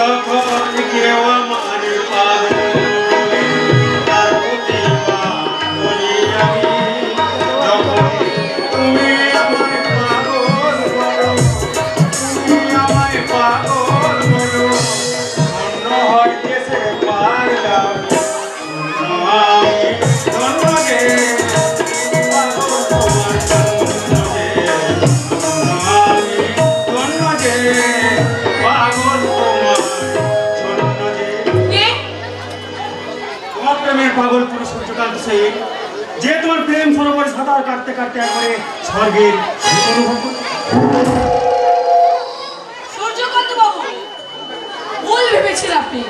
যখন কেউ আমার পাগল তার প্রতিভা বলি আমি যখন তুমি আমায় পাগল বলো তুমি আমায় পাগল বলো অন্য হইতেছে পারলাম আমি ধন্যগে পাগল তোমার ধন্যগে আমি ধন্যগে পাগল তোমার ধন্যগে তোমার প্রেমের পাগল পুরুষ সূর্যকান্ত সেন যে তোমার প্রেম সরোবরে সাঁতার কাটতে কাটতে একবারে স্বর্গের অনুভব সূর্যকান্ত বাবু ভুল ভেবেছেন আপনি।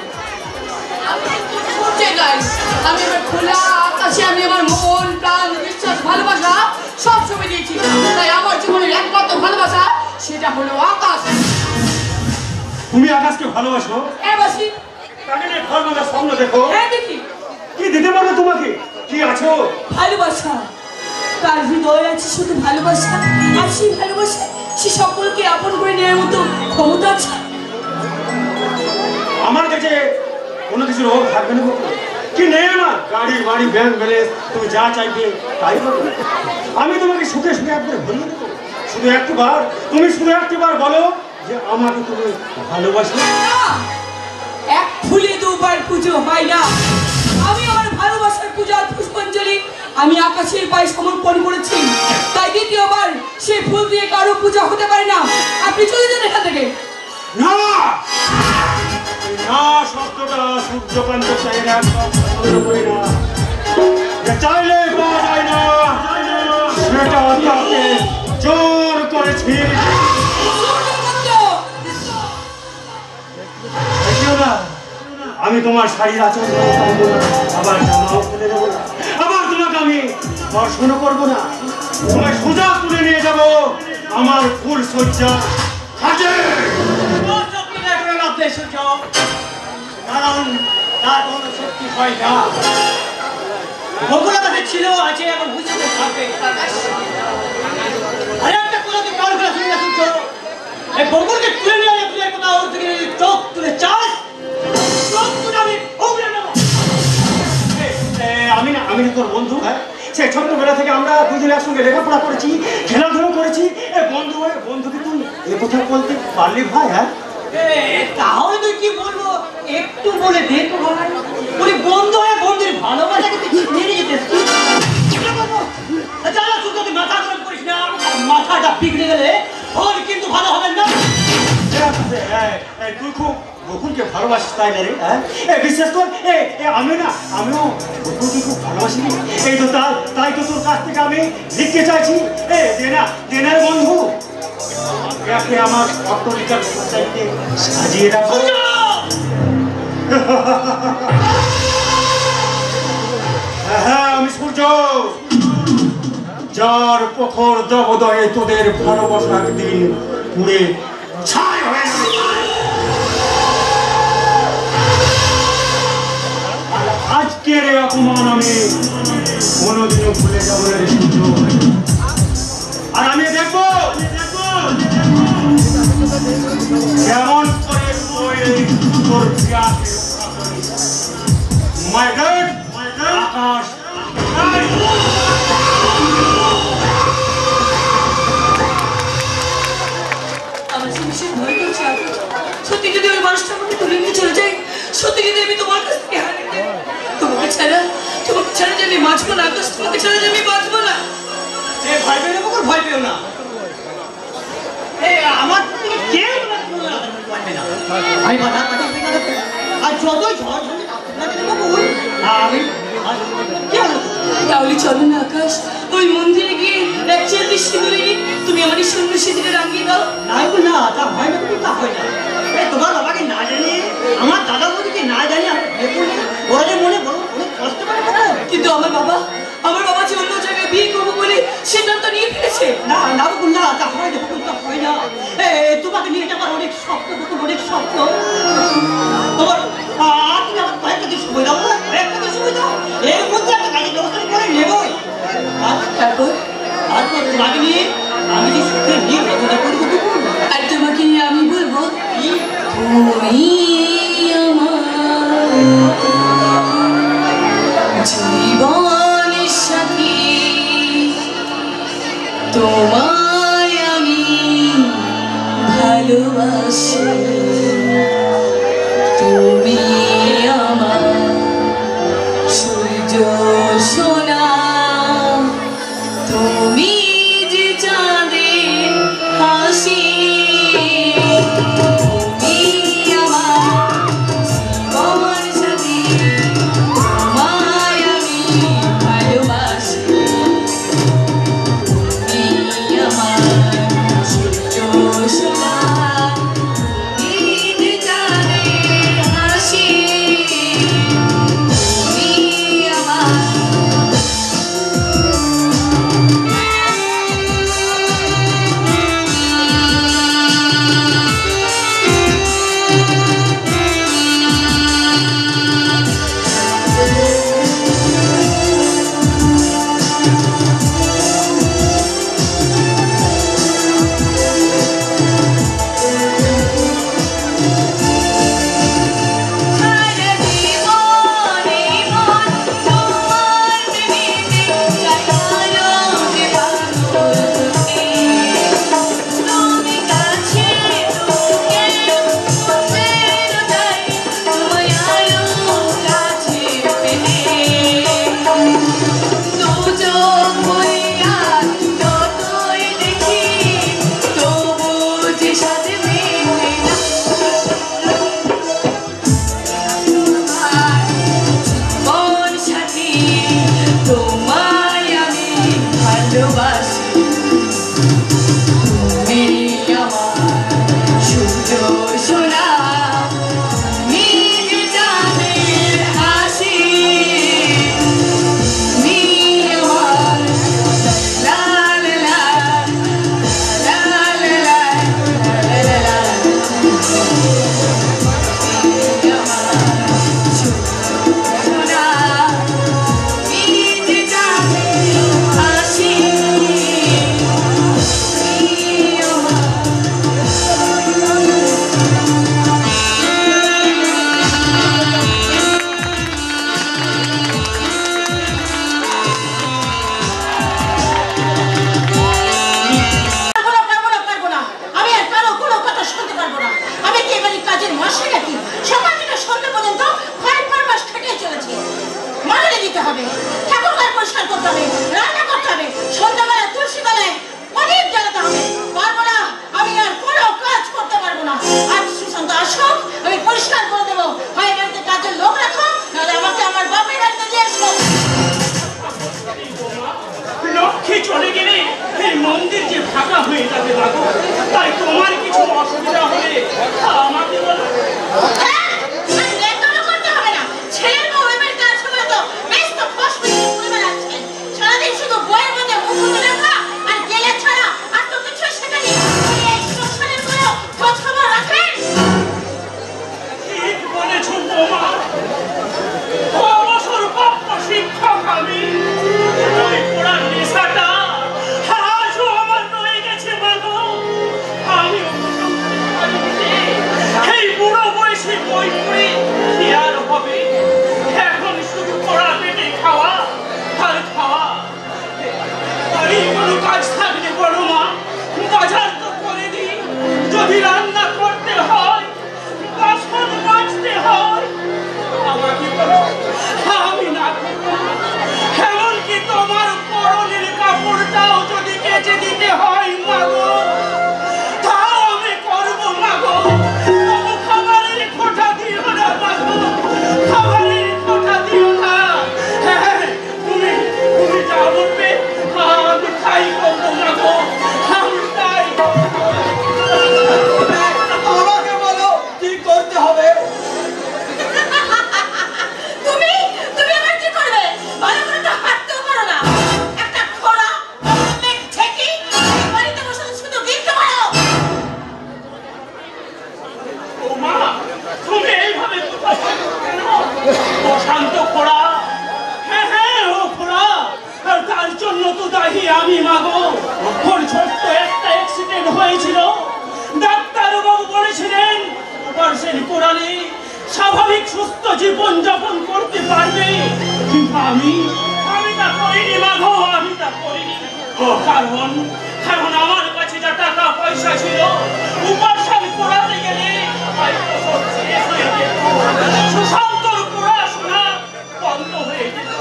আমি আমার খোলা আকাশে আমি আমার মন প্রাণ বিশ্বাস ভালোবাসা সব সময় দিয়েছি, তাই আমার জীবনের একমাত্র ভালোবাসা সেটা হলো আকাশ। তুমি আকাশকে ভালোবাসো? হ্যাঁ বাসি। তাকে নিয়ে ধর্মটা স্বপ্ন দেখো? হ্যাঁ দেখি। কি দিতে পারবে তোমাকে? কি আছো? ভালোবাসা। তার হৃদয়ে আছে শুধু ভালোবাসা, আর সেই ভালোবাসা সে সকলকে আপন করে নেওয়ার মতো ক্ষমতা আছে। আমার কাছে কোনো কিছুর অভাব থাকবে না কি নেই আমার গাড়ি বাড়ি ব্যাংক ব্যালেন্স তুমি যা চাইবে তাই করবে। আমি তোমাকে সুখে সুখে একবার ভরিয়ে দেবো। শুধু একবার তুমি শুধু একবার বলো যে আমাকে তুমি ভালোবাসো। এক ফুলে দুবার পুজো হয় না। আমি আমার ভালোবাসার পূজার পুষ্পাঞ্জলি আমি আকাশের পায়ে সমর্পণ করেছি, তাই দ্বিতীয়বার সেই ফুল দিয়ে কারো পূজা হতে পারে না। আপনি চলে যান এখান থেকে। না না শব্দটা সূর্যকান্ত চাই না, পছন্দ করি না। চাইলে পাওয়া যায় না সেটা তাকে জোর করেছি। আমি তোমার শাড়ির আচরণ করবো না, আবার জামাও খুলে দেবো না, আবার তোমাকে আমি দর্শন করবো না। তোমায় সোজা তুলে নিয়ে যাবো আমার ফুল সজ্জা খাটে। কারণ তার কোনো শক্তি হয় না। বগুড়া কাছে ছিল আছে এখন বুঝতে থাকে। আরে একটা কোথাতে কাল করে শুনে শুনছো এই বগুড়কে তুলে নিয়ে যায় তুলে কোথাও ওর থেকে চোখ তুলে চাস চোখ তুলে আমি ওগরে নেব। আমি না তোর বন্ধু। হ্যাঁ সেই ছোট্টবেলা থেকে আমরা দুজনে একসঙ্গে লেখাপড়া করেছি, খেলাধুলো করেছি। বন্ধু হয়ে বন্ধুকে তুই এ কথা বলতে পারলি ভাই? হ্যাঁ তাহলে তুই কি বলবো একটু বলে দে তো ভাই। ওই বন্ধু হয়ে বন্ধুর ভালোবাসাকে তুই ছিনিয়ে যেতেছিস। যারা তুই যদি মাথা গরম করিস না, মাথাটা বিগড়ে গেলে ওর কিন্তু ভালো হবে না। তুই খুব বকুলকে ভালোবাসিস তাই না রে? হ্যাঁ বিশ্বাস কর আমিও বকুলকে খুব ভালোবাসি। এই তো তাই তো তোর কাছ থেকে আমি লিখতে চাইছি। দেনার বন্ধু একে আমার অট্টালিকার চাইতে সাজিয়ে রাখো। হ্যাঁ আমি সূর্য, যার প্রখর দবদয়ে তোদের ভালোবাসা একদিন পুড়ে ছাই হয়ে যাবে। আজকের এই অপমান আমি কোনোদিনও ভুলে যাবো না রে সূর্য। আর আমি দেখবো কেমন করে তোর মাই গড আকাশ। আমার যে ভীষণ ভয় করছে আকাশ। সত্যি যদি ওই মানুষটা আমাকে তুলে নিয়ে চলে যায়, সত্যি যদি আমি তোমার কাছ থেকে হারিয়ে যাই, তোমাকে ছাড়া যে আমি বাঁচবো না আকাশ, তোমাকে ছাড়া যে আমি বাঁচবো না। ভয় পেও না বকুল, ভয় পেও না। আমার থেকে কেউ পারবে না। আমি বাধা কাটাতে না আর যতই ঝড় ঝড়ে কাটতে না বকুল আমি কি হলো? তাহলে চলো না আকাশ, ওই মন্দিরে গিয়ে এক চেয়ে সিঁদুরে তুমি আমার সুন্দর সিঁদুরে রাঙিয়ে দাও। না না তা হয় না, তা হয় না। তোমার বাবাকে না জানিয়ে আমার দাদা বৌদিকে না জানিয়ে আমি ওরা যে মনে বড় অনেক কষ্ট করে। কিন্তু আমার বাবা যে অন্য জায়গায় বিয়ে করবো বলে সিদ্ধান্ত নিয়ে ফেলেছে। না না বকুল না, তা হয় না বকুল, তা হয় না। তোমাকে নিয়ে যাবার অনেক স্বপ্ন বকুল, অনেক স্বপ্ন। তোমার তুমি আমার কয়েকটা দিন সময় দাও না, কয়েকটা দিন সময় দাও। এর মধ্যে একটা কাজের ব্যবস্থা করে নেবই। তারপর তোমাকে নিয়ে আমি যে সুখে নিয়ে বেদনা করবো। আর তোমাকে নিয়ে আমি বলবো তুমি তোমায় আমি ভালোবাসি, তুমি আমার সূর্য সোনা, তুমি যে চাঁদের হাসি, তুমি আমার জীবন সাথী, তোমায় আমি ভালোবাসি, তুমি আমার সূর্য সোনা, তুমি যে চাঁদের হাসি, তুমি আমার স্বাভাবিক সুস্থ জীবন যাপন করতে পারবে, কিন্তু আমি তা করিনি মাগো, আমি তা করিনি। কারণ কারণ আমার কাছে যা টাকা পয়সা ছিল উপার্জন করাতে গেলে সুশান্তর পড়াশোনা বন্ধ হয়ে যেত।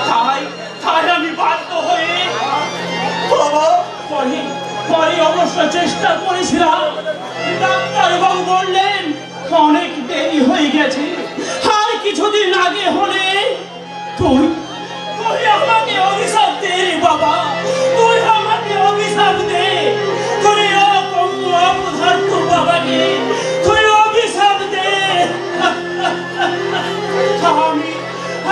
তাই তাই আমি বাধ্য হয়ে পরে অবশ্য চেষ্টা করেছিলাম। ডাক্তারবাবু বললেন অনেক দেরি হয়ে গেছে, আর কিছুদিন আগে হলে তুই তুই আমাকে অভিশাপ দে রে বাবা, তুই আমাকে অভিশাপ দে। তুই অপদার্থ বাবাকে তুই অভিশাপ দে।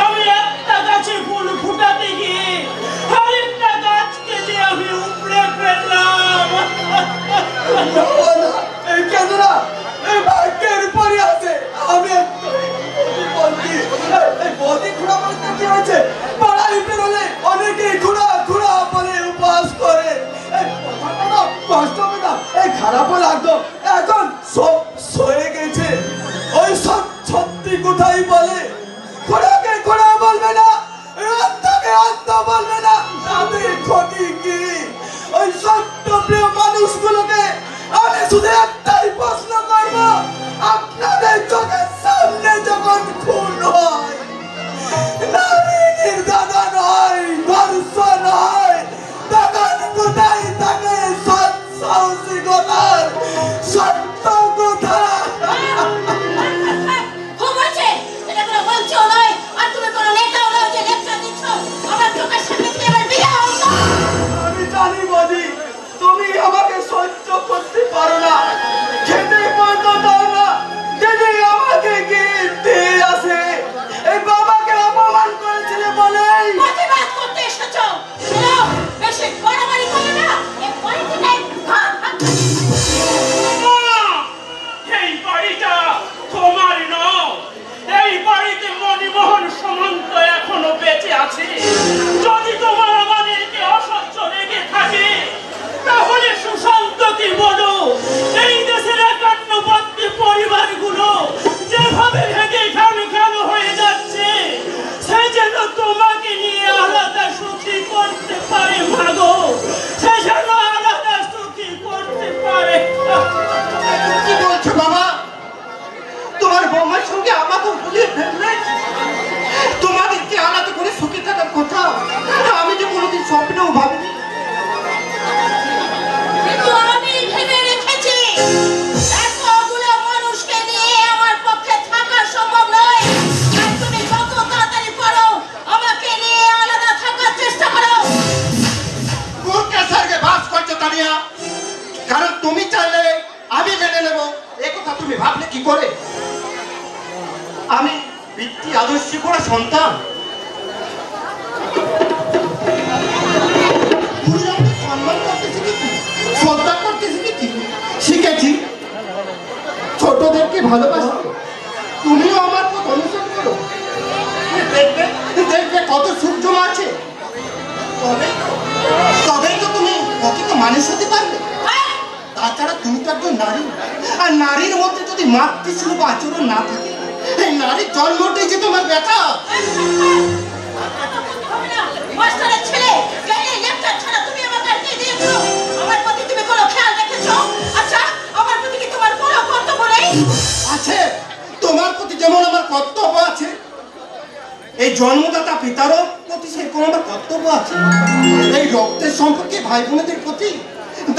আমি একটা গাছে ফুল ফুটাতে গিয়ে আরেকটা গাছকে যে আমি উপড়ে ফেললাম। কেন না এই ভাগ্যের পরে আছে। আমি বলতে ঘোড়া বলতে কি হয়েছে, পাড়ায় বেরোলে অনেকে ঘোড়া ঘোড়া বলে উপাস করে। কষ্ট হবে না, এই খারাপও লাগতো, এখন সব সয়ে গেছে। ওই সব সত্যি কোথায় বলে, ঘোড়াকে ঘোড়া বলবে না, অন্তকে অন্ত বলবে না, তাদের ক্ষতি কি? ওই সত্যপ্রিয় মানুষগুলোকে আমি শুধু একটাই প্রশ্ন করব, আপনাদের চোখের সামনে যখন খুন হয়, নারী নির্যাতন হয়, ধর্ষণ হয়, তখন কোথায় থাকে সৎ সাহসিকতার সত্য কথা? আমি জানি বদি তুমি আমাকে সহ্য করতে পারো না, খেতে পারতো দাও না, দিদি আমাকে গিয়ে আসে। এই বাবাকে অপমান করেছিলে বলেই প্রতিবাদ করতে এসেছো। বেশি বাড়াবাড়ি করো না, এই পরিস্থিতিতে এই বাড়িটা তোমার নয়, এই বাড়িতে মণিমোহন সামন্ত এখনো বেঁচে আছে। যদি তোমার আমাদেরকে অসহ্য লেগে থাকে তাহলে সুশান্তকে বলো এই দেশের 51 পরিবারগুলো যেভাবে ভেঙে খানো হয়ে যাচ্ছে সে যেন তোমাকে নিয়ে আলাদা সুখী করতে পারে। মাগো, সে যেন আলাদা সুখী করতে পারে। কি বলছো বাবা? তোমার বৌমার সঙ্গে আমাকে ভুলিয়ে ফেললে? তোমাদেরকে আলাদা করে সুখী থাকার কথা আমি যে কোনোদিন স্বপ্নেও ভাবিনি। কিন্তু আমি ভেবে রেখেছি এতগুলো মানুষকে নিয়ে আমার পক্ষে থাকা সম্ভব নয়। আর তুমি যত তাড়াতাড়ি পারো আমাকে নিয়ে আলাদা থাকার চেষ্টা করো। কোন কেসারকে বাস করছো তানিয়া? কারণ তুমি চাইলে আমি মেনে নেব, এ কথা তুমি ভাবলে কি করে? আমি বৃত্তি আদর্শ করা সন্তান, সম্মান করতে শিখেছি, শ্রদ্ধা করতে শিখেছি, ছোটদেরকে ভালোবাসি। তুমিও আমার পথ অনুসরণ করো, দেখবে দেখবে কত সূর্য আছে। তবেই তো তুমি প্রকৃত মানুষ হতে পারবে। তাছাড়া তুমি তো একজন নারী, আর নারীর মধ্যে যদি মাতৃসুলভ আচরণ না থাকে, এই নারীর জন্মটাই যে তোমার ব্যথা। মাস্টারের ছেলে গেলে লেকচার ছাড়া তুমি আমাকে কি দিয়েছো? আমার প্রতি তুমি কোনো খেয়াল রেখেছো? আচ্ছা, আমার প্রতি কি তোমার কোনো কর্তব্য নেই? আছে, তোমার প্রতি যেমন আমার কর্তব্য আছে, এই জন্মদাতা পিতারও প্রতি সেরকম আমার কর্তব্য আছে। এই রক্তের সম্পর্কে ভাই বোনেদের প্রতি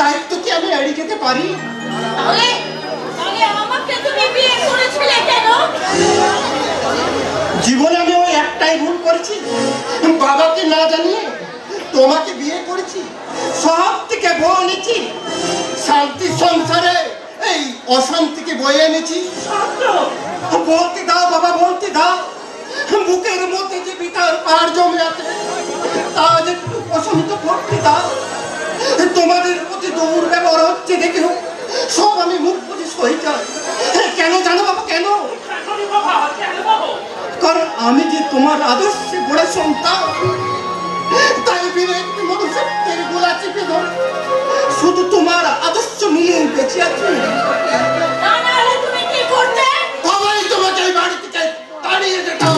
দায়িত্ব কি আমি এড়িয়ে যেতে পারি? তাহলে আমাকে তুমি বিয়ে করেছিলে কেন? জীবনে আমি ওই একটাই ভুল করেছি, বাবাকে না জানিয়ে তোমাকে বিয়ে করেছি, সব থেকে বয়ে এনেছি, শান্তির সংসারে এই অশান্তিকে বয়ে এনেছি। বলতে দাও বাবা, বলতে দাও, বুকের মধ্যে যে বিতার পার জমে আছে তা যে প্রশমিত করতে দাও। তোমাদের প্রতি দুর্ব্যবহার হচ্ছে দেখে সব আমি মুখ বুঝে সয়ে যাই। কেন জানো বাবা, কেন? কারণ আমি যে তোমার আদর্শে বড় সন্তান, তাই বিবেক মনুষ্যত্বের গোলা চেপে ধরে শুধু তোমার আদর্শ নিয়ে বেঁচে আছি। তুমি কি করতে? সবাই তোমাকে এই বাড়ি থেকে তাড়িয়ে যেতাম।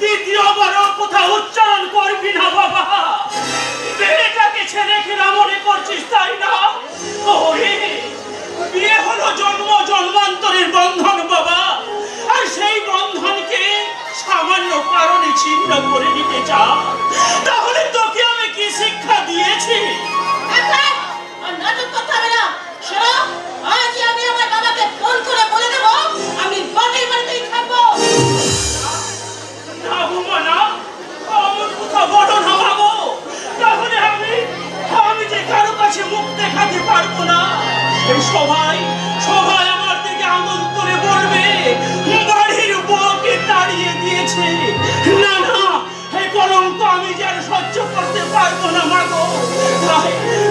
দ্বিতীয়বারও কথা উচ্চারণ করবি না বাবা। চা। তাহলে তোকে আমি কি শিক্ষা দিয়েছি? আর নাটক করতে হবে না। শোনো, আজই আমি আমার বাবাকে ফোন করে বলে দেবো আমি বাপের বাড়িতেই থাকবো। না বৌমা না, আমার কথা বলো না বাবু। তাহলে আমি যে কারো কাছে মুখ দেখাতে পারবো না। এই সবাই আমার দিকে আঙুল তুলে বলবে বাড়ির বউকে তাড়িয়ে দিয়েছে। না না, এই কলঙ্ক আমি যে আর সহ্য করতে পারবো না মা গো।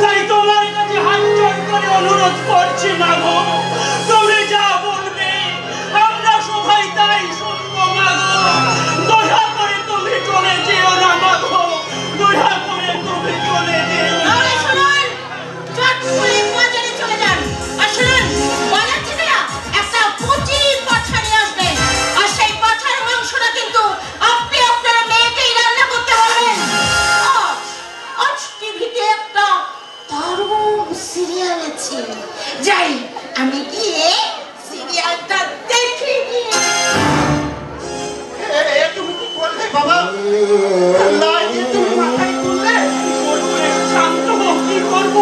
তাই তোমার কাছে হাত জোড় করে অনুরোধ করছি মা গো, তুমি যা বলবে আমরা সবাই তাই শুনবো মা গো। দয়া করে তুমি চলে যেও না মা গো, দয়া করে তুমি চলে যেও না। তাহলে শুনুন, চট করে বাজারে চলে যান। আর শুনুন, বাজার থেকে না একটা কচি পাঠা নিয়ে আসবেন। আর সেই পাঠার মাংসটা কিন্তু আপনি আপনার মেয়েকেই রান্না করতে বলবেন। আজ টিভিতে একটা দারুণ সিরিয়াল আছে, যাই আমি গিয়ে সিরিয়ালটা দেখে নিয়ে। তুমি কি করলে বাবা? না যে তুমি মাথায় তুললে। শান্ত হও, কি করবো?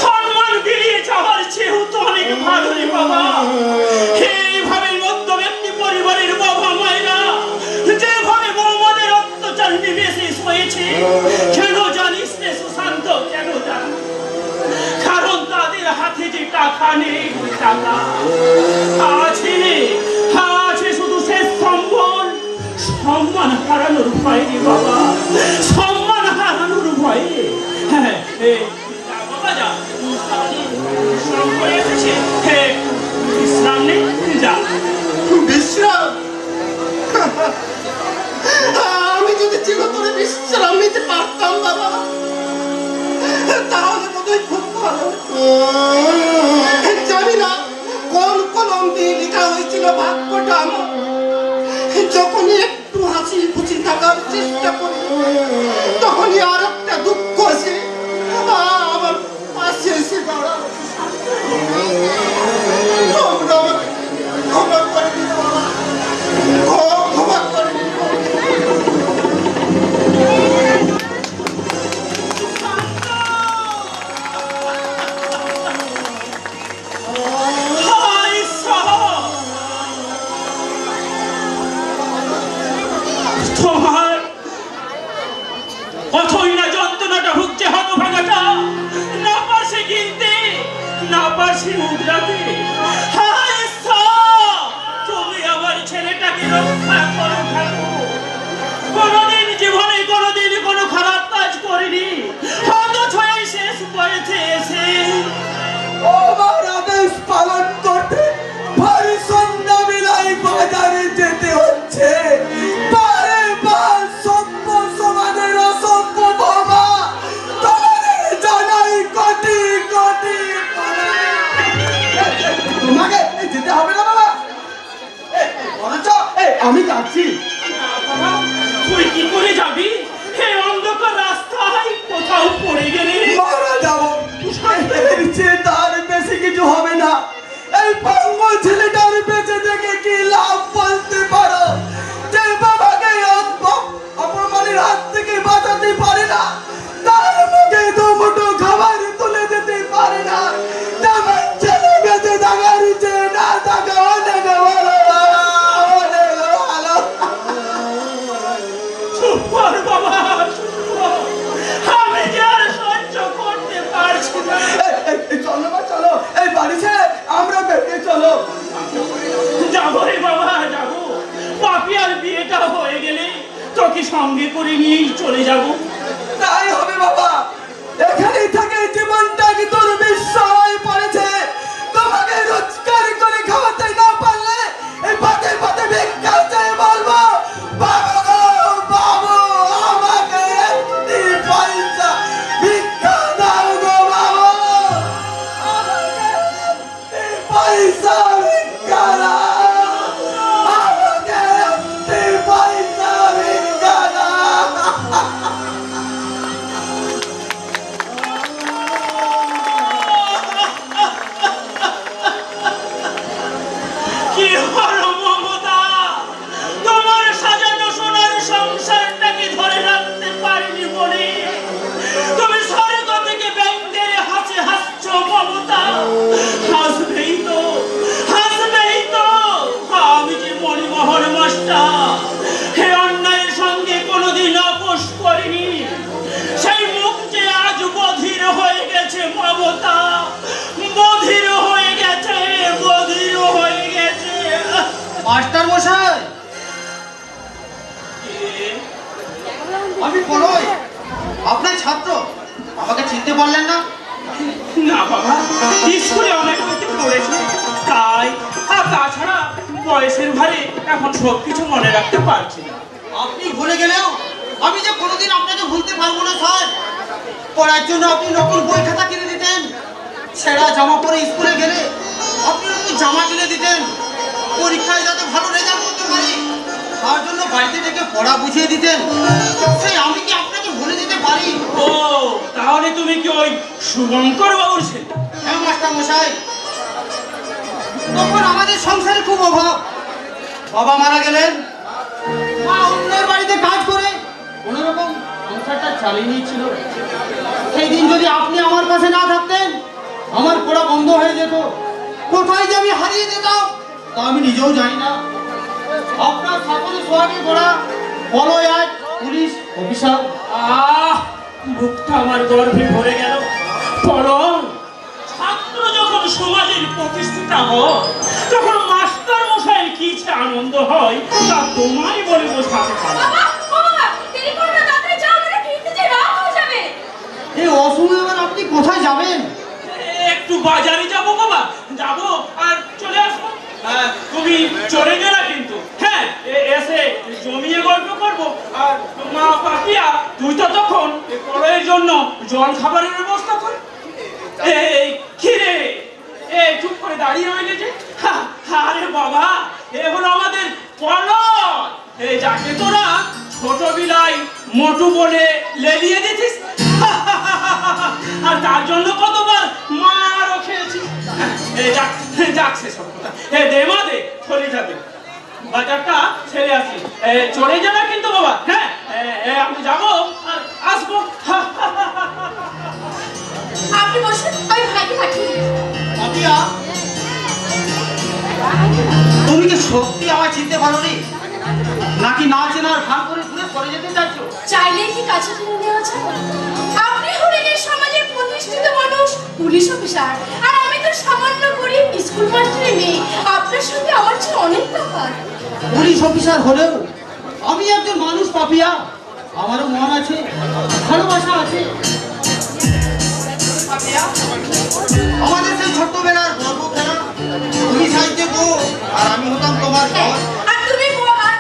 সম্মান বেরিয়ে যাওয়ার চেয়েও তো অনেক ভালো রে বাবা। এইভাবে মধ্যবিত্ত পরিবারের বাবা মায়েরা যেভাবে বৌমাদের অত্যাচার নিমেষে হয়েছে, কেন জানিস রে সুশান্ত, কেন জানিস? কারণ তাদের হাতে যে টাকা নেই, টাকা আছে শুধু শেষ সম্বল। সম্মান হারানোর ভয়ে রে বাবা, সম্মান হারানোর ভয়ে। হ্যাঁ, বাবা যা, সারাদিন শ্রম করে এসেছে, বিশ্রাম নেই, যা। বিশ্রাম? আমি যদি চিরতরে বিশ্রাম নিতে পারতাম বাবা, তাহলে বোধহয় খুব ভালো। জানি না কোন কলম দিয়ে লেখা হয়েছিল ভাগ্যটা আমার। যখনই একটু হাসি খুশি থাকার চেষ্টা করি, তখনই আর একটা দুঃখ আসে আমার পাশে এসে দাঁড়ায়। তোমরা আমাকে ক্ষমা করে দিও বাবা, ক্ষমা করে দিও। হায় ঈশ্বর! তোমার কতই না যন্ত্রণাটা ভুগছে হতভাগাটা, না পারছে কিনতে, না পারছে মুদ্রাতে। হায় ঈশ্বর! তুমি আমার ছেলেটাকে রক্ষা করো ঠাকুর। কোনোদিন জীবনে কোনোদিন কোনো খারাপ কাজ করিনি, অথচ এই শেষ বয়সে এসে আমার আদেশ পালন করতে ভারী সন্ধ্যা বেলায় বাজারে যেতে হচ্ছে। পারে বার সভ্য সমাজের অসভ্য বাবা, তোমাদের জানাই কোটি কোটি তোমাকে যেতে হবে না বাবা। আমি যাচ্ছি। তুই কি করে যাবি? এই অন্ধকার রাস্তায় কোথাও পড়ে গেলে মারা যাবো। এর চেয়ে তার বেশি কিছু হবে না। এই পাঙ্গল ছেলেটার বেঁচে থেকে কি লাভ বলতে পারো? যে বাবাকে অপমানের হাত থেকে বাঁচাতে পারে না, তার মুখে দুমুঠো খাবার তুলে দিতে পারে না, তেমন ছেলে বেঁচে থাকার চেয়ে না থাকা অনেক ভালো, অনেক ভালো। চুপ কর বাবা, চুপ কর। আমি যে আর সহ্য করতে পারছি না। চলো মা চলো, এই বাড়ি ছেড়ে আমরা বেরিয়ে চলো। যাবো রে বাবা, যাবো। পাপিয়ার বিয়েটা হয়ে গেলে তোকে সঙ্গে করে নিয়েই চলে যাবো। তাই হবে বাবা, এখানেই থাকে জীবনটা কি তোর বিস্ময় পড়েছে। তোমাকে রোজগার করে খাওয়াতে না পারলে এই পথে পথে ভিক্ষা চেয়ে বলবো, বাবু গো বাবু, আমাকে একটি পয়সা ভিক্ষা দাও গো বাবু, আমাকে একটি পয়সা ভিক্ষা দাও, আমাকে একটি পয়সা ভিক্ষা দাও। মাস্টার মশাই, আমি পড়ই, আপনার ছাত্র। আমাকে চিনতে পারলেন না? না বাবা, স্কুলে অনেক হইতে পড়েছি তাই, আর তাছাড়া বয়সের ভারে এখন সবকিছু মনে রাখতে পারছি না। আপনি ভুলে গেলেও আমি যে কোনোদিন আপনাকে ভুলতে পারবো না স্যার। পড়ার জন্য আপনি নতুন বই খাতা কিনে দিতেন, ছেঁড়া জামা পরে স্কুলে গেলে আপনি নতুন জামা কিনে দিতেন, পরীক্ষায় যাতে ভালো রেজাল্ট করতে পারি তার জন্য বাড়িতে ডেকে পড়া বুঝিয়ে দিতেন। সেই আমি কি আপনাকে ভুলে যেতে পারি? ও তাহলে তুমি কি ওই শুভঙ্কর বাবুর ছেলে? হ্যাঁ মাস্টার মশাই, তখন আমাদের সংসারে খুব অভাব। বাবা মারা গেলেন, মা অন্যের বাড়িতে কাজ করে কোনোরকম সংসারটা চালিয়ে নিচ্ছিল। সেই দিন যদি আপনি আমার পাশে না থাকতেন, আমার পড়া বন্ধ হয়ে যেত। কোথায় যে আমি হারিয়ে যেতাম তা আমি নিজেও জানি না। আপনার সকলে সোহাগে পড়া বলয় আজ পুলিশ অফিসার। বুকটা আমার গর্ভে ভরে গেল। পরম ছাত্র যখন সমাজের প্রতিষ্ঠিতা হয়, তখন মাস্টার মশাই কি যে আনন্দ হয় তা তোমায় বলে বোঝাতে পারো। এই অসময়ে আবার আপনি কোথায় যাবেন? একটু বাজারে যাবো বাবা, যাবো আর চলে আসবো। তুমি চলে গেলে কিন্তু, হ্যাঁ, এসে জমিয়ে গল্প করবো। আর মা পাপিয়া, তুই তো তখন পরের জন্য জল খাবারের ব্যবস্থা কর। এই খিরে, এই চুপ করে দাঁড়িয়ে রইলে যে? আরে বাবা, এ হলো আমাদের পলক, এই যাকে তোরা ছোটবেলায় মোটু বলে লেলিয়ে দিতিস, আর তার জন্য কতবার মারও খেয়েছি। যাচ্ছে সব কথা। দে মা, দে থলিটা দে, বাজারটা ছেড়ে আসি। চলে যাবে কিন্তু বাবা, হ্যাঁ, আমি যাবো আর আসবো। আপনি বসুন, আমি ভাইকে পাঠিয়ে দিই। পাপিয়া, তুমি কি সত্যি আমার চিনতে পারোনি, নাকি না চেনার ভান করে ঘুরে পড়ে যেতে চাইছো? চাইলে কি কাছে টেনে নেওয়া যায়? আপনি হলেন এই সমাজের প্রতিষ্ঠিত মানুষ, পুলিশ অফিসার, আর আমি তো সামান্য গরিব স্কুল মাস্টারের মেয়ে। আপনার সঙ্গে আমার চেয়ে অনেক তফাৎ। পুলিশ অফিসার হলেও আমি একজন মানুষ পাপিয়া। আমারও মন আছে, ভালোবাসা আছে। পাপিয়া, আমাদের সেই ছোট্টবেলার গল্প খেলা, তুমি সাহিত্যে বউ আর আমি হতাম তোমার ঘর। আর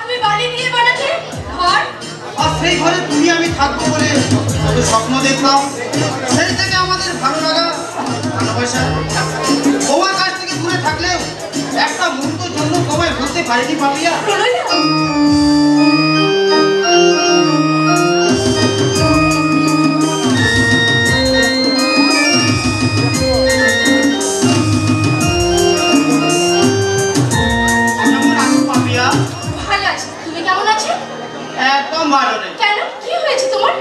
তুমি বাড়ি দিয়ে বানাতে ঘর, আর সেই ঘরে তুমি আমি থাকবো বলে কত স্বপ্ন দেখলাম। সেই থেকে আমাদের ভালো লাগা, ভালোবাসা। তোমার কাছ থেকে দূরে থাকলেও একটা মুহূর্তের জন্য তোমায় ভুলতে পারিনি পাপিয়া। ভালো আছে, তুমি কেমন আছো? একদম ভালো নেই। কেন, কি হয়েছে তোমার?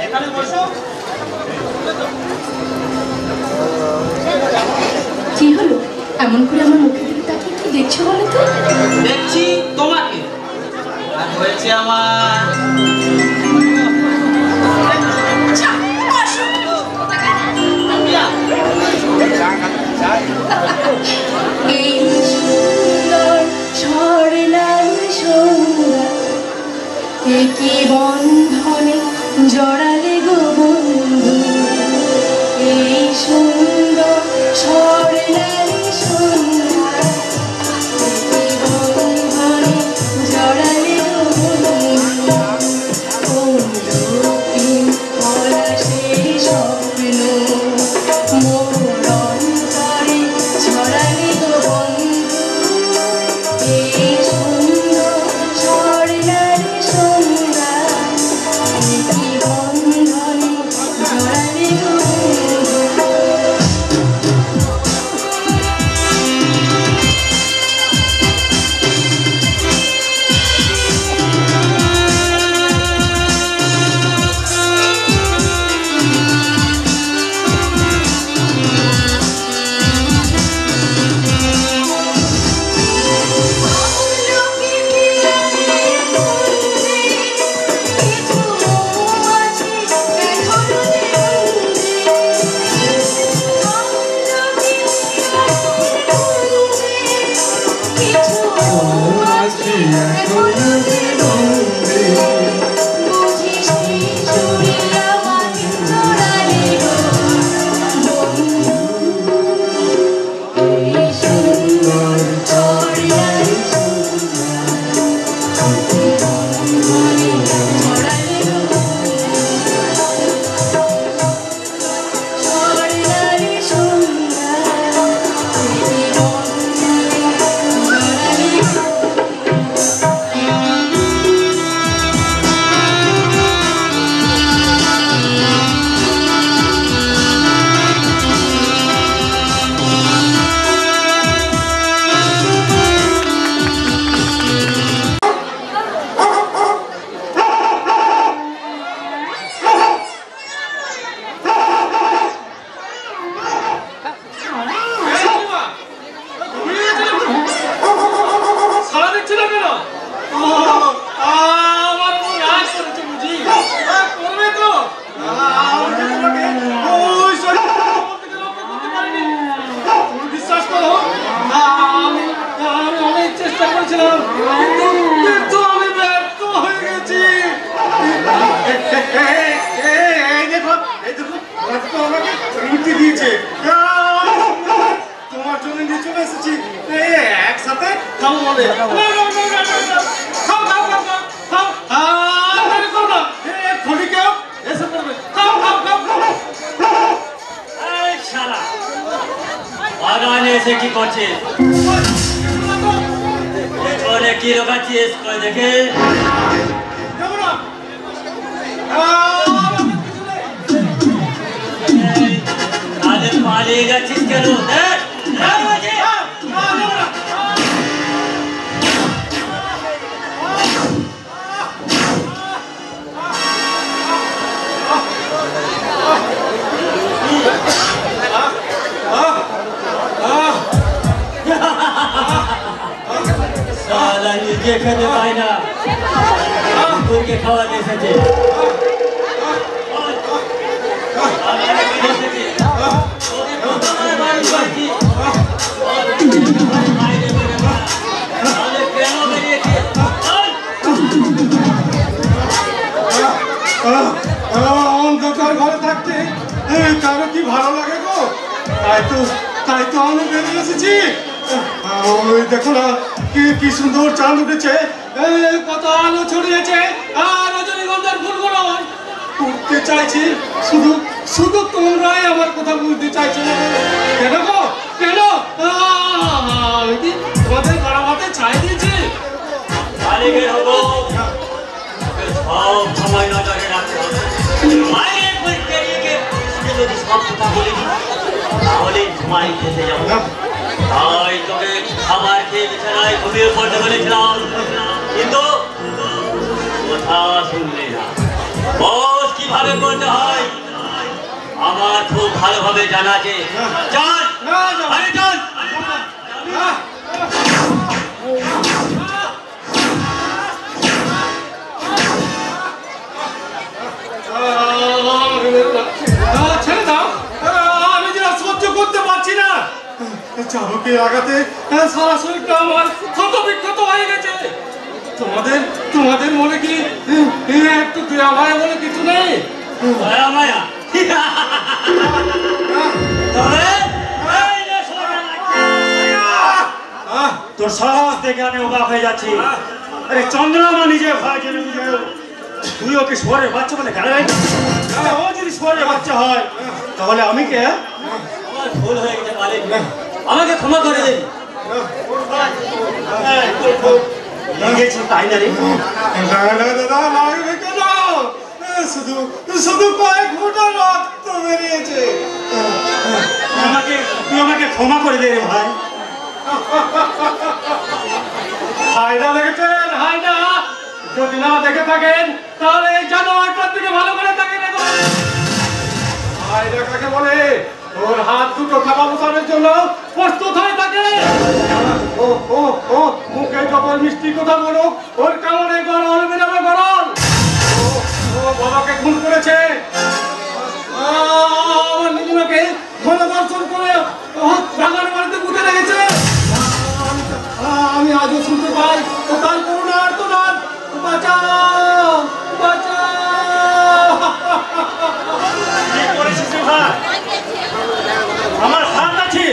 এখানে বসো। কি হলো? এমন করে আমার মুখের দিকে তাকিয়ে কি দেখছো বলো তো? দেখছি তোমাকে, আর হয়েছে আমার। আচ্ছা, আসো। এই সুন্দর স্বর্ণাল সন্ধ্যা, একে বন্ধনে জড়ালে গো বন্ধু। এই সুন্দর স্বর্ণাল সন্ধ্যা, একে বন্ধনে জড়ালে গো বন্ধু। এই দেখো ওরা তো আমাকে রুটি দিয়েছে তোমার জন্য নিয়ে চলে এসেছি এই একসাথে খাও বলে খাও খাও খাও খাও আরে করো না খড়ি কেউ এসে পড়বে খাও খাও খাও খাও এই শালা বাগানে এসে কি করছিস এখানে কি রোগাচ্ছিস কই দেখে তাহলে পালিয়ে যাচ্ছিস কেন সালা নিজে খেতে পায় না কুকুরকে খাওয়াতে এসেছে অন্ধকার ঘরে থাকতে কারো কি ভালো লাগে গো তাই তো আমি বেরিয়ে এসেছি ওই দেখো না কি সুন্দর চাঁদ উঠেছে কত আলো ছড়িয়েছে আর রজনীগন্ধার ফুলগুলো উঠতে চাইছি শুধু শুধু তোমরাই আমার কথা বুঝতে চাইছো না কেন গো কেন আমি কি তোমাদের বাড়াবাতে ছাই দিয়েছি মালিকের হবো সব সময় নজরে রাখতে হবে মায়ের বেরিয়ে যদি সব কথা বলি তাহলে ঘুমাই খেতে যাবো তাই তোকে খাবার খেয়ে বিছানায় ঘুমিয়ে পড়তে বলেছিলাম কিন্তু কথা শুনলে না বস কিভাবে করতে হয় আমার খুব ভালোভাবে জানা আছে চল আরে চল ছেড়ে দাও আমি যেটা সহ্য করতে পারছি না চাবুকের আঘাতে সারা শরীরটা আমার ক্ষত বিক্ষত হয়ে গেছে তোমাদের মনে কি একটু দয়া মায়া বলে কিছু নেই দয়া মায়া তোর সাহস দেখে আমি অবাক হয়ে যাচ্ছি আরে চন্দ্রমা নিজে ভয় জেনে বুঝে তুই ওকে শহরের বাচ্চা বলে গাড়াই ও যদি শহরের বাচ্চা হয় তাহলে আমি কে আমার ভুল হয়ে গেছে মালিক আমাকে ক্ষমা করে দিন তাই না রে দাদা লাগবে কেন শুধু শুধু কয়েক ফোঁটা রক্ত বেরিয়েছে তুই আমাকে ক্ষমা করে দে রে ভাই হায়দা দেখেছেন হায়দা যদি না দেখে থাকেন তাহলে এই জানোয়ারটার দিকে ভালো করে থাকেন হায়দা কাকে বলে ওর হাত দুটো থাকা বসানোর জন্য প্রস্তুত হয়ে থাকে ও ও ও মুখে যখন মিষ্টি কথা বলো ওর কারণে গরল বেরোবে গরল ও বাবাকে খুন করেছে আমার নিজেকে গণদর্শন করে বাগান বাড়িতে পুঁতে রেখেছে আমি আজও শুনতে পাই ও তার করুণা আর তো না বাঁচাও বাঁচাও কি করেছিস ভাই আমার হাত আছে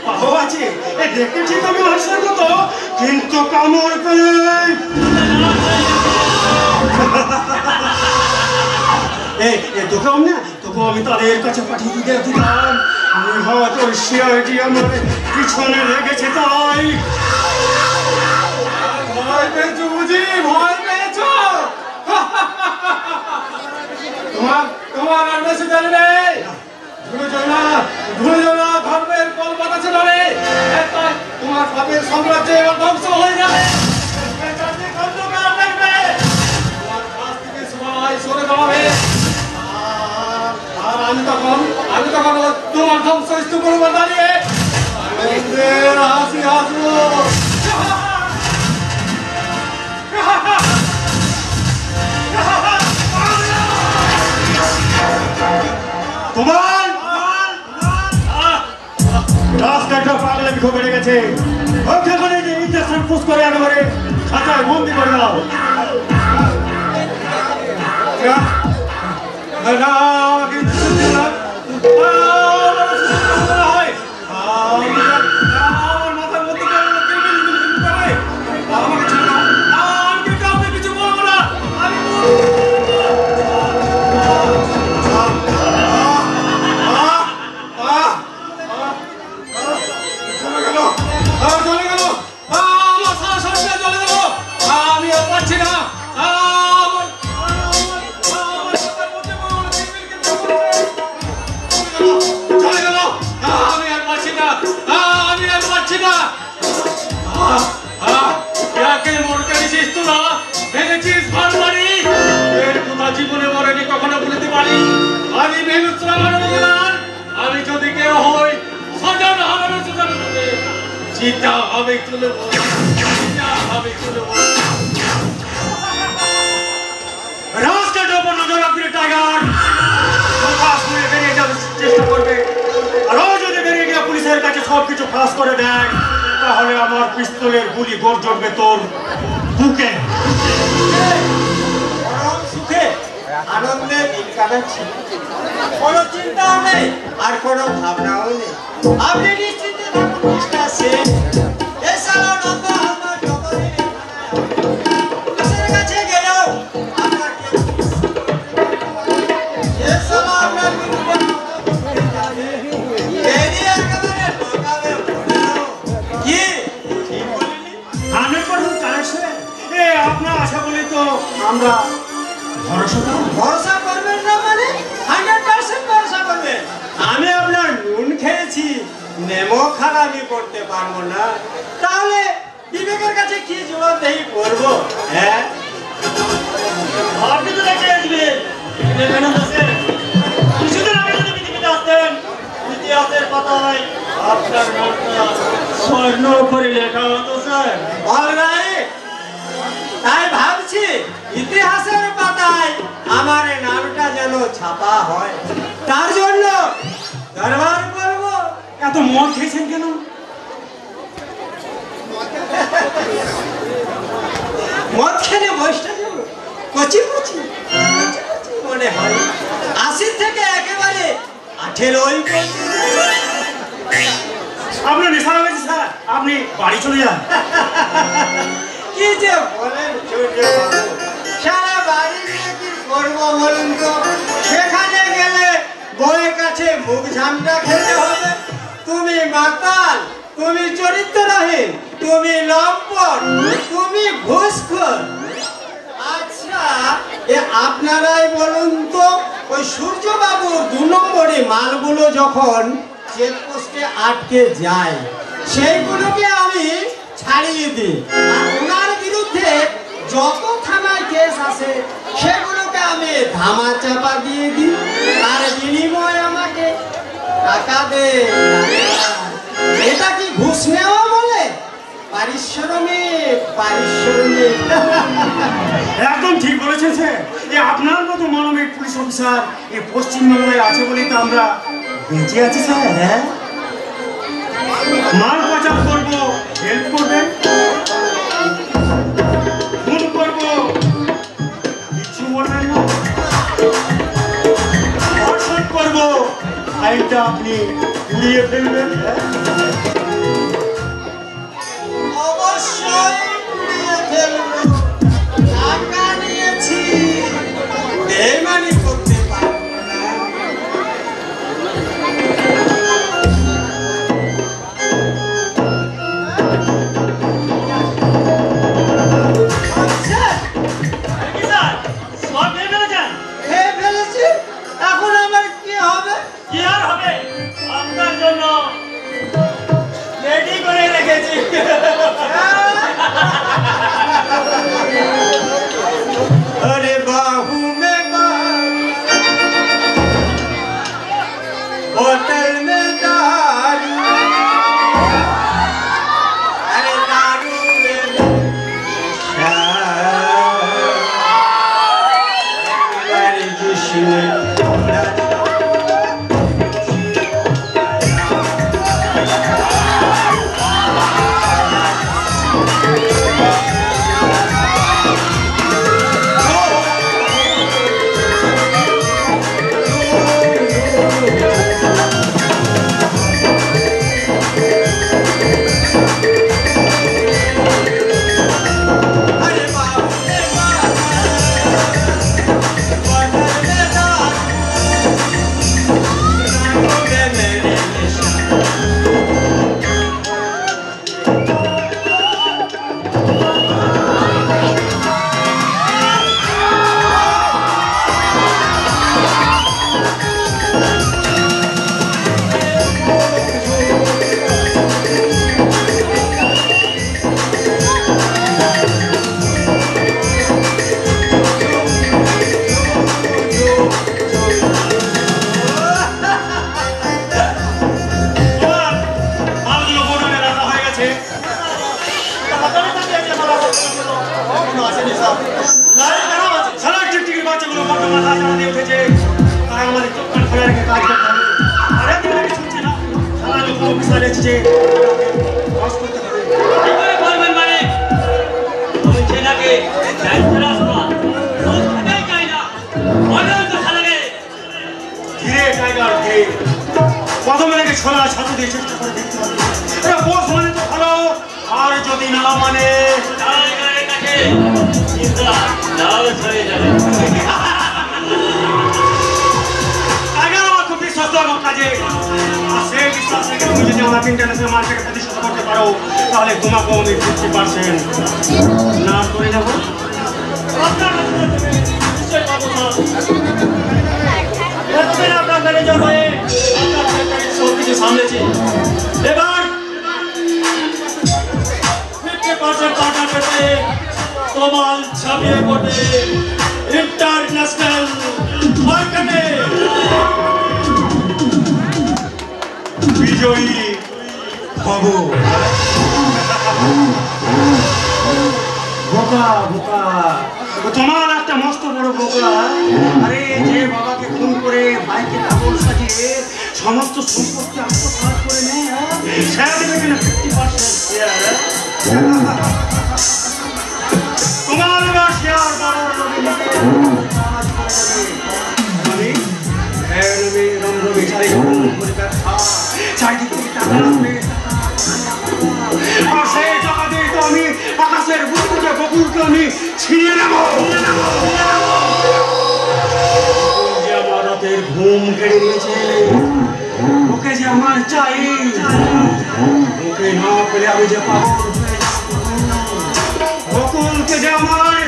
পাও আছে দেখেছি তুমি মানুষের মতো কিন্তু কামড় করে তোকেও না তোকেও আমি তাদের কাছে পাঠিয়ে দিতাম তোর শিয়ারটি আমার পিছনে লেগেছে তাই ভয় পেয়েছো বুঝি ভয় পেয়েছো তোমার আর বেশি জানি নেই ধরে না ধর্মের কল বাতাসে ধরে তোমার পাপের সাম্রাজ্য এবার ধ্বংস হয়ে যাবে সরে দাঁড়াবে আর আমি তখন তোমার ধ্বংস স্তূপের উপর দাঁড়িয়ে হাসি হাসবো তোমার রাস্তাটা পাগলে বিখো বেড়ে গেছে ওখানে যে ইঞ্জেকশন পুশ করে একেবারে খাঁচায় বন্দি করে দাও আমাকে আমি আর পারছি না, আমি আর পারছি না। একে মরতে দিছিস তোরা, ভেঙেছিস ঘর বাড়ি, এর কথা জীবনে মরেনি কখনো বলতে পারি। আমি ভেঙেছিলাম আমি যদি কেউ হই সজন হবে, সজন হবে, চিন্তা হবে তুলে রাস্তার ওপর নজর রাখবে টাইগার। বেরিয়ে যাওয়ার চেষ্টা করবে, আর ও যদি বেরিয়ে গিয়ে পুলিশের কাছে সবকিছু ফাঁস করে দেয়, তাহলে আমার পিস্তলের গুলি গর্জবে তোর বুকে। সুখে আনন্দে দিন কাটাচ্ছি, কোনো চিন্তাও নেই আর কোনো ভাবনাও নেই। আপনি নিশ্চিন্তে থাকুন, মিস্টার সিং। এই সালা নন্দ আমার জগতের পুলিশের কাছে গেলেও আপনার কেউ এই সালা আপনার বিরুদ্ধে বেরিয়ে একেবারে ঢোকাবে বললো। কি ঠিক বলিনি? 100% কারেকশন। আপনার আশা বলি তো আমরা ভরসা করবেন না মানে 100% ভরসা করবেন। আমি আপনার নুন খেয়েছি, নেমো খারাপই করতে পারবো না, তাহলে বিবেকের কাছে কি জবাবদেহি করবো? হ্যাঁ, আপনি তো দেখে আসবেন কিছুদিন আগে যদি পৃথিবীতে আসতেন, ইতিহাসের পাতায় আপনার নামটা স্বর্ণ করে লেখা হতো স্যার। অলরাইট, তাই ভাবছি ইতিহাসের পাতায় আমার নামটা যেন ছাপা হয়, তার জন্য দরবার করবো। এত মদ খেয়েছেন কেন? মদ খেলে বয়সটা যেন কচি কচি মনে হয়, 80 থেকে একেবারে 18 আপনার নেশা হয়েছে স্যার, আপনি বাড়ি চলে যান। কি যে বলেন সূর্যবাবু, সারা বাড়ি নিয়ে কি করবো বলুন তো? সেখানে গেলে বউয়ের কাছে মুখ ঝামটা খেতে হবে। তুমি মাতাল, তুমি চরিত্রহীন, তুমি লম্পট, তুমি ঘুষখোর। আচ্ছা, এ আপনারাই বলুন তো, ওই সূর্যবাবুর 2 নম্বরে মালগুলো যখন চেকপোস্টে আটকে যায়, সেইগুলোকে আমি ছাড়িয়ে দিই, আর ওনার বিরুদ্ধে যত থানায় কেস আছে সেগুলোকে আমি ধামা চাপা দিয়ে দিই, তার বিনিময়ে আমাকে টাকা দে। এটা কি ঘুষ নেওয়া বলে? পারিশ্রমিক, পারিশ্রমিক। একদম ঠিক বলেছেন স্যার। আপনার মতো মানবিক পুলিশ অফিসার এই পশ্চিমবাংলায় আছে বলেই তো আমরা বেঁচে আছি স্যার। হ্যাঁ, মাল পাচার করবো, হেল্প করবেন, খুন করবো, কিছু বলবেন না, ধর্ষণ করবো, আইনটা আপনি উড়িয়ে ফেলবেন। অবশ্যই উড়িয়ে ফেলবো, টাকা নিয়েছি, বেইমানি করতে পারবো না। খেয়ে ফেলেছি, এখন আমার কি হবে? কি আর হবে, আপনার জন্য রেডি করে রেখেছি। अरे बाहू में होटल में दारू, अरे दारू में मेरी जिस्म মনে রেখে কাজ করতে হবে। আরে তুমি নাকি শুনছি না সারা লোক অফিসার এসেছে কাজ করতে হবে। কি করে বলবেন মানে তুমি চেনাকে দায়িত্ব রাখবা রোজ খেতেই চাই না অনেক তো লাগে ধীরে টাইগার ধীরে প্রথমে নাকি ছোলা ছাতু দিয়ে চেষ্টা করে দেখতে হবে। এটা বস মানে তো ভালো, আর যদি না মানে টাইগারের কাছে চিন্তা লাউড হয়ে যাবে। টাইগার আমার খুব বিশ্বাস তো আমার কাজে, আর সেই বিশ্বাস থেকে তুমি যদি আমাকে ইন্টারন্যাশনাল মার্কেটে প্রতিষ্ঠিত করতে পারো তাহলে তোমাকেও আমি 50% না করে নেবো। আপনার নিশ্চয় পাবো না। এতদিন আপনার ম্যানেজার হয়ে আপনার সেক্রেটারি সব কিছু সামলেছি। এবার 50% পার্টনার পেতে তোমার ছাপিয়ে পড়বে ইন্টারন্যাশনাল মার্কেটে। বিজয়ী হব। বোকা বোকা তোমার একটা মস্ত বড় বোকা। আরে যে বাবাকে খুন করে ভাইকে কাপড় সাজিয়ে সমস্ত সম্পত্তি আত্মসাৎ করে নেয় সে দেবে কিনা 50% শেয়ার। তোমার এবার শেয়ার বাড়ার রবি চারিদিকে টাকা আসবে, আর সেই টাকা দিয়ে তো আমি আকাশের বুক থেকে বকুলকে আমি ছিনিয়ে নেব। যে আমার রাতের ঘুম কেড়ে নিয়েছে, ওকে যে আমার চাই, ওকে না পেলে আমি যে পাগল হয়ে যাব। বকুলকে যে আমার